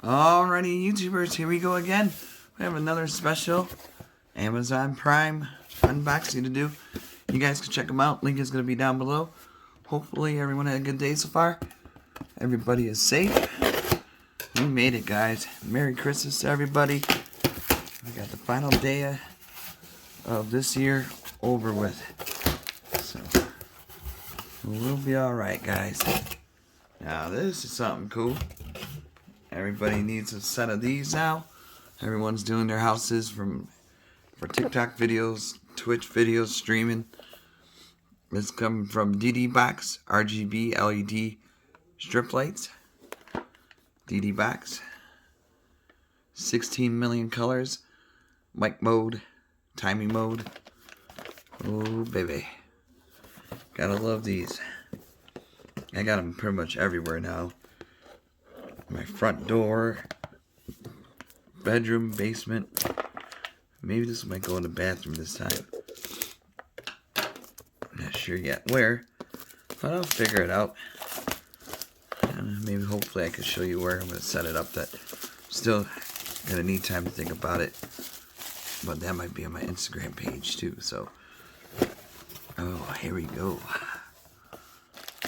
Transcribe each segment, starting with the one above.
Alrighty, YouTubers, here we go again. We have another special Amazon Prime unboxing to do. You guys can check them out. Link is going to be down below. Hopefully everyone had a good day so far. Everybody is safe. We made it, guys. Merry Christmas to everybody. We got the final day of this year over with. So, we'll be alright, guys. Now, this is something cool. Everybody needs a set of these now. Everyone's doing their houses for TikTok videos, Twitch videos, streaming. It's coming from DDBox, RGB LED strip lights. DDBox. 16 million colors. Mic mode. Timing mode. Oh, baby. Gotta love these. I got them pretty much everywhere now. My front door, bedroom, basement. Maybe this might go in the bathroom this time. I'm not sure yet where, but I'll figure it out. Maybe hopefully I can show you where I'm going to set it up. That I'm still going to need time to think about it. But that might be on my Instagram page too. So, oh, here we go.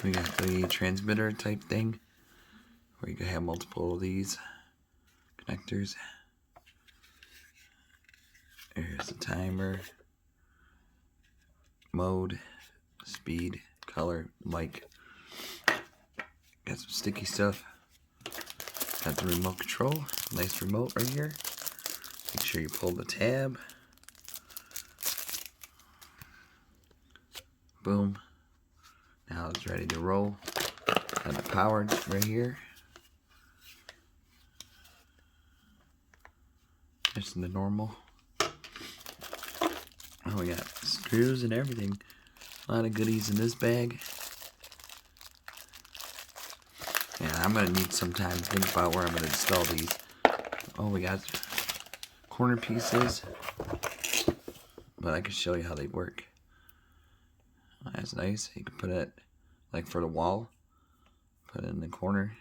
We got the transmitter type thing, where you can have multiple of these connectors. There's the timer, mode, speed, color, mic. Got some sticky stuff. Got the remote control, nice remote right here. Make sure you pull the tab. Boom. Now it's ready to roll. Got the power right here. Just the normal. Oh, we got screws and everything. A lot of goodies in this bag. Yeah, I'm going to need some time to think about where I'm going to install these. Oh, we got corner pieces. But I can show you how they work. That's nice. You can put it like for the wall. Put it in the corner.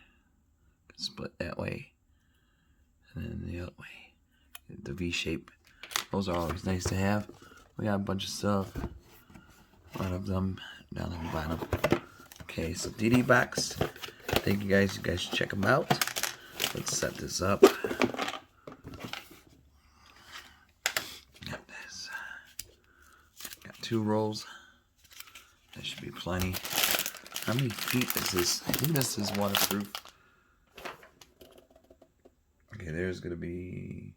Split that way. And then the other way. The V shape. Those are always nice to have. We got a bunch of stuff. A lot of them down on the bottom. Okay, so DDBox. Thank you guys. You guys should check them out. Let's set this up. Got this. Got 2 rolls. That should be plenty. How many feet is this? I think this is waterproof. Okay, there's gonna be...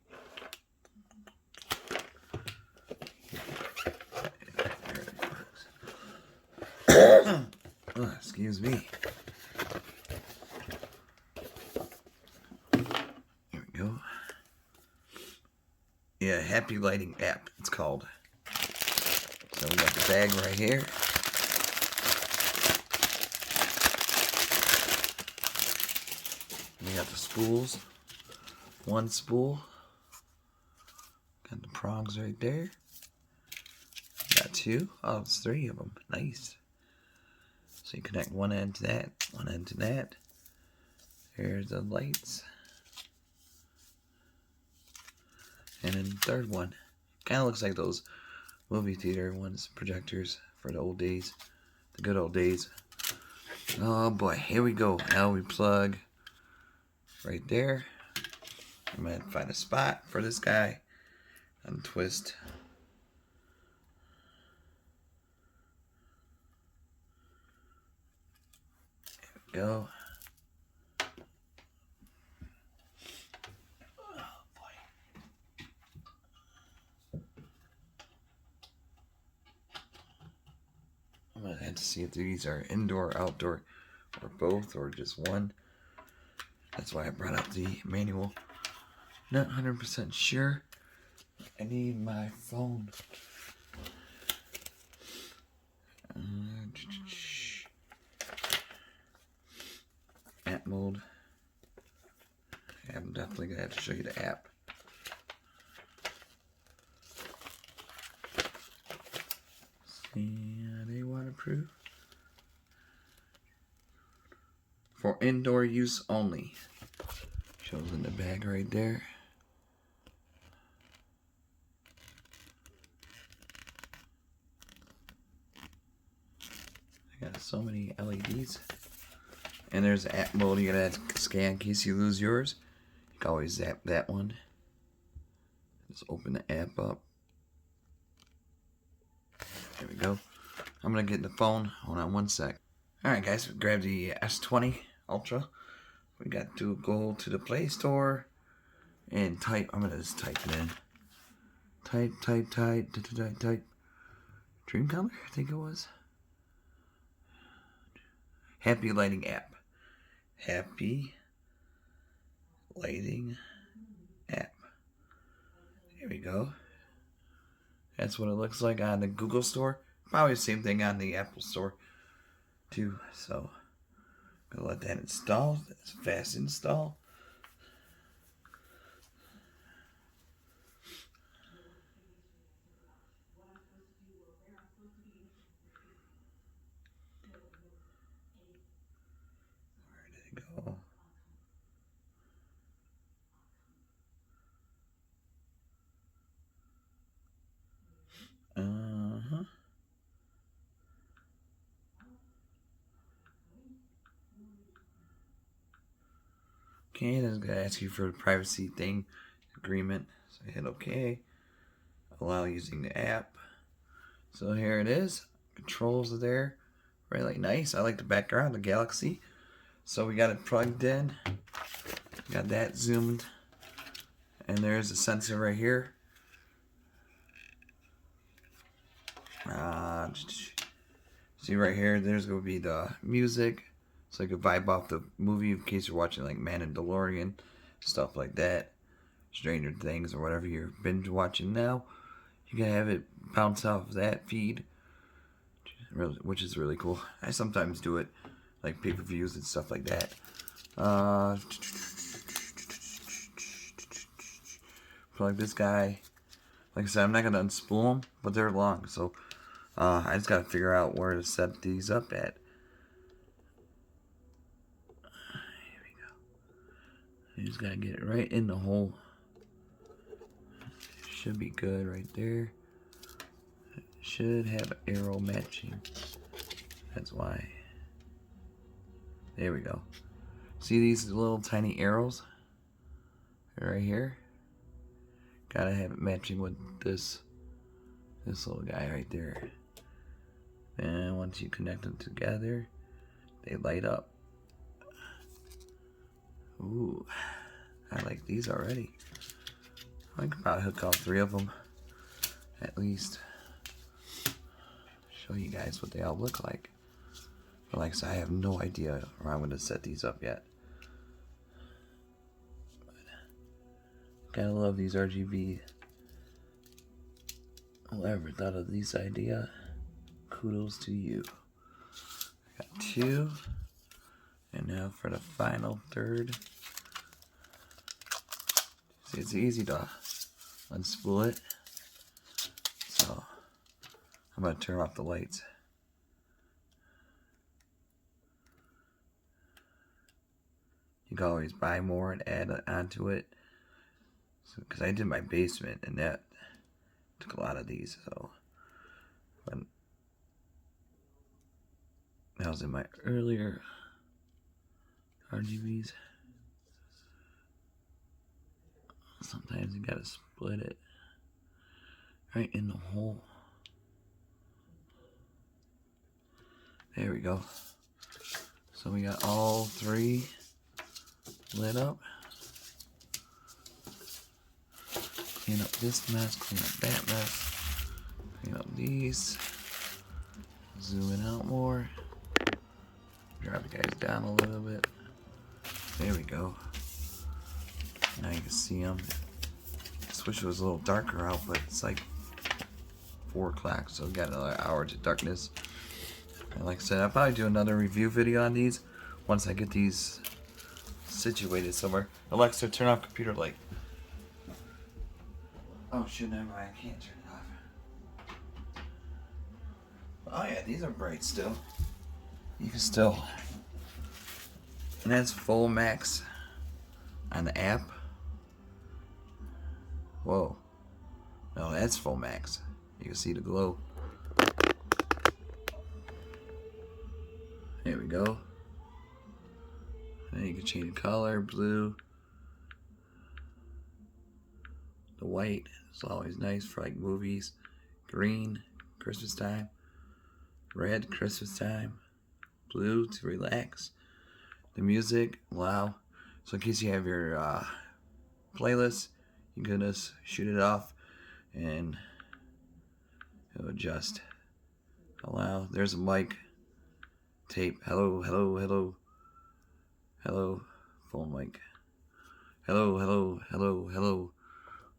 Oh, excuse me. Here we go. Yeah, Happy Lighting app, it's called. So we got the bag right here. We got the spools. 1 spool. Got the prongs right there. Got 2. Oh, it's 3 of them. Nice. So you connect one end to that, one end to that. There's the lights. And then the third one. Kind of looks like those movie theater ones, projectors for the old days. The good old days. Oh boy, here we go. Now we plug right there. I'm going to find a spot for this guy. Untwist. There we go. Oh boy. I'm going to have to see if these are indoor, outdoor, or both, or just one. That's why I brought out the manual. Not 100% sure. I need my phone. App mode. I'm definitely going to have to show you the app. See, are they waterproof? For indoor use only. Shows in the bag right there. I got so many LEDs. And there's app mode you gotta scan in case you lose yours. You can always zap that one. Just open the app up. There we go. I'm gonna get the phone. Hold on one sec. Alright guys, we grabbed the S20 Ultra. We got to go to the Play Store and type. I'm gonna just type it in. Type. Dream Color, I think it was. Happy Lighting app. Happy Lighting app. Here we go. That's what it looks like on the Google Store. Probably the same thing on the Apple Store too. So I'm gonna let that install. It's a fast install. Where did it go? Okay, then it's gonna ask you for a privacy thing agreement. So hit OK. Allow using the app. So here it is. Controls are there. Really nice. I like the background, the galaxy. So we got it plugged in. Got that zoomed. And there's a sensor right here. See right here, there's going to be the music. So you can vibe off the movie in case you're watching like Mandalorian, stuff like that. Stranger Things or whatever you're binge watching now. You can have it bounce off that feed, which is really cool. I sometimes do it, like pay-per-views and stuff like that. Plug this guy. Like I said, I'm not going to unspool them, but they're long, so I just got to figure out where to set these up at. Here we go. You just got to get it right in the hole. Should be good right there. Should have arrow matching. That's why. There we go. See these little tiny arrows? Right here. Gotta have it matching with this little guy right there. And once you connect them together, they light up. Ooh, I like these already. I could probably hook all 3 of them, at least. Show you guys what they all look like. But like I said, I have no idea where I'm going to set these up yet. But gotta love these RGB. Whoever thought of this idea, kudos to you. I got 2. And now for the final 3rd. See, it's easy to unspool it. So I'm going to turn off the lights. You can always buy more and add onto it. Because I did my basement and that took a lot of these. So when that was in my earlier RGBs. Sometimes you gotta split it right in the hole. There we go. So we got all 3 lit up. Clean up this mess, clean up that mess, clean up these. Zoom in out more. Drop you guys down a little bit. There we go. Now you can see them. I just wish it was a little darker out, but it's like 4 o'clock, so we got another hour to darkness. And like I said, I'll probably do another review video on these once I get these situated somewhere. Alexa, turn off computer light. Oh shit, never mind, I can't turn it off. Oh yeah, these are bright still. You can still. And that's full max on the app. Whoa. No, that's full max. You can see the glow. There we go. And you can change the color, blue. The white is always nice for like movies. Green, Christmas time. Red, Christmas time. Blue, to relax. The music, wow. So in case you have your playlist, you can just shoot it off and it'll adjust. Allow. There's a mic. Tape. Hello, hello, hello. Hello. Phone mic. Hello, hello, hello, hello.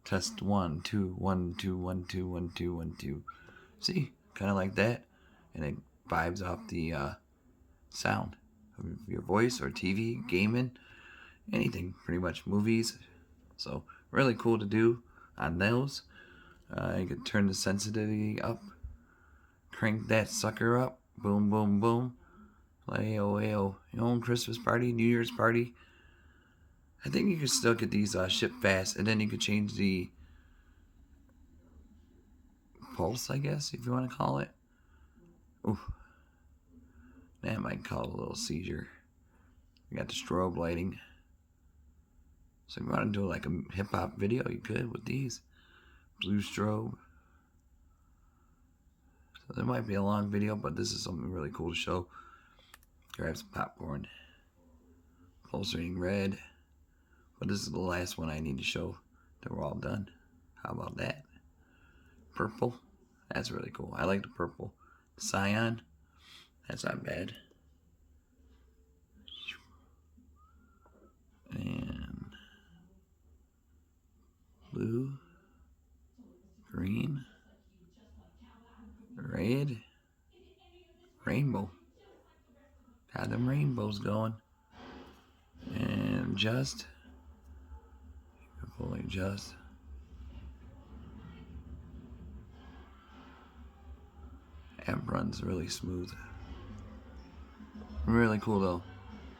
Test 1, 2, 1, 2, 1, 2, 1, 2, 1, 2. See? Kind of like that. And it vibes off the sound of your voice or TV, gaming, anything pretty much. Movies. So really cool to do on those. You can turn the sensitivity up. Crank that sucker up. Boom, boom, boom. Ayo, ayo. Your own Christmas party, New Year's party. I think you can still get these shipped fast, and then you can change the pulse, I guess, if you want to call it. Ooh, that might cause a little seizure. You got the strobe lighting. So if you want to do like a hip-hop video, you could with these. Blue strobe. So there might be a long video, but this is something really cool to show. Grab some popcorn. Pulse rating red. But this is the last one I need to show that we're all done. How about that? Purple. That's really cool. I like the purple. Cyan. That's not bad. And blue. Green. Red. Rainbow. Got them rainbows going. And just. Fully adjust. App runs really smooth. Really cool though.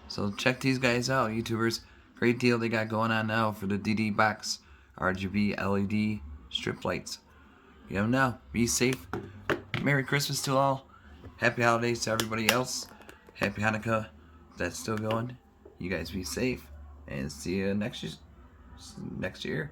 So check these guys out, YouTubers. Great deal they got going on now for the DDBox RGB LED strip lights. You know now. Be safe. Merry Christmas to all. Happy holidays to everybody else. Happy Hanukkah. That's still going. You guys be safe and see you next year.